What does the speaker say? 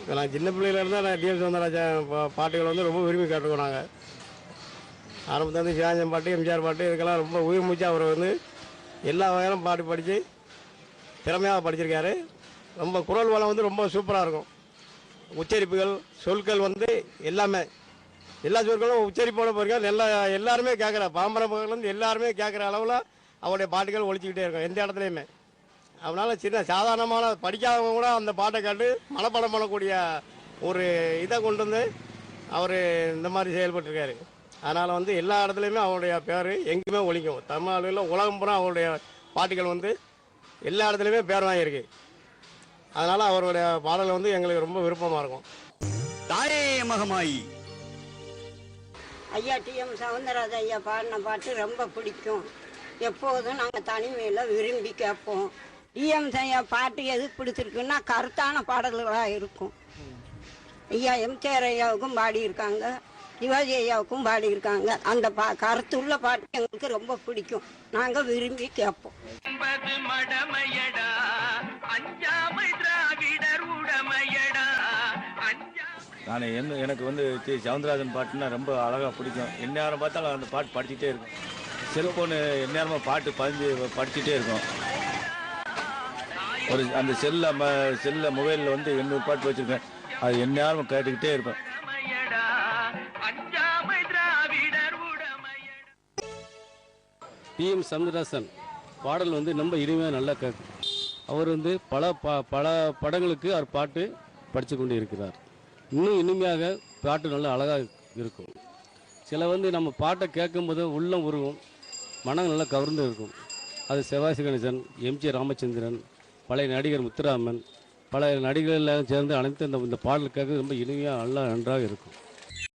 இப்போ நான் சின்ன பிள்ளையிலேருந்து நான் டிஎம் சௌந்தரராஜன் பாட்டுகள் வந்து ரொம்ப விரும்பி கேட்டுருக்கோம் நாங்கள். ஆரம்பத்துலேருந்து சிவாஜியம் பாட்டு, எம்ஜிஆர் பாட்டு இதுக்கெல்லாம் ரொம்ப உயிர் மூச்சு. அவர் வந்து எல்லா வகையிலும் பாட்டு படித்து திறமையாக படிச்சிருக்காரு. ரொம்ப குரல் வளம் வந்து ரொம்ப சூப்பராக இருக்கும். உச்சரிப்புகள், சொற்கள் வந்து எல்லாமே எல்லா சொற்களும் உச்சரிப்போட போயிருக்கோம். எல்லாருமே கேட்குற பாம்பர மக்கள்லேருந்து எல்லாருமே கேட்குற அளவில் அவருடைய பாட்டுகள் ஒழிச்சிக்கிட்டே இருக்கும் எந்த இடத்துலையுமே. அதனால் சின்ன சாதாரணமான படிக்காதவங்க கூட அந்த பாட்டை கேட்டு மனப்பாடம் பண்ணக்கூடிய ஒரு இதை கொண்டு வந்து அவர் இந்த மாதிரி செயல்பட்டுருக்காரு. அதனால் வந்து எல்லா இடத்துலையுமே அவருடைய பேர் எங்கேயுமே ஒழிக்கும். தமிழ்நாடுல உலகம் பூரா அவருடைய பாட்டுகள் வந்து எல்லா இடத்துலையுமே பேர் வாங்கியிருக்கு. அதனால் அவருடைய பாடல் வந்து எங்களுக்கு ரொம்ப விருப்பமாக இருக்கும். தாயே மகமாயி ஐயா டிஎம் சௌந்தரராஜன் ஐயா பாடின பாட்டு ரொம்ப பிடிக்கும். எப்போதும் நாங்கள் தனிமையில் விரும்பி கேட்போம். டிஎம் ஐயா பாட்டு எதுக்கு பிடிச்சிருக்குன்னா கருத்தான பாடல்களாக இருக்கும். ஐயா எம்ஜிஆர் ஐயாவுக்கும் பாடியிருக்காங்க, சிவாஜி ஐயாவுக்கும் பாடியிருக்காங்க. அந்த கருத்துள்ள பாட்டு எங்களுக்கு ரொம்ப பிடிக்கும். நாங்கள் விரும்பி கேட்போம். நான் எனக்கு வந்து சவுந்தரராஜன் பாட்டுன்னா ரொம்ப அழகாக பிடிக்கும். எந்நேரம் பார்த்தாலும் அந்த பாட்டு படிச்சுட்டே இருக்கும். செல்ஃபோனு எந்நேரமாக பாட்டு படிச்சுட்டே இருக்கும். ஒரு அந்த செல்லில் மொபைலில் வந்து 800 பாட்டு வச்சுருக்கேன். அது எந்நேரமும் கேட்டுக்கிட்டே இருப்பேன். டிஎம் சௌந்தரராஜன் பாடல் வந்து ரொம்ப இனிமையாக நல்லா கேட்கும். அவர் வந்து பல படங்களுக்கு அவர் பாட்டு படித்து கொண்டு இருக்கிறார். இன்னும் இனிமையாக பாட்டு நல்லா அழகாக இருக்கும். சில வந்து நம்ம பாட்டை கேட்கும்போது உள்ளம் உருகும், மனம் நல்லா கவர்ந்து இருக்கும். அது சிவாஜி கணேசன், எம்ஜி ராமச்சந்திரன், பழைய நடிகர் முத்துராமன், பல நடிகர்கள் எல்லாம் சேர்ந்து அனைத்து இந்த பாடல் கேட்க ரொம்ப இனிமையாக நல்லா நன்றாக இருக்கும்.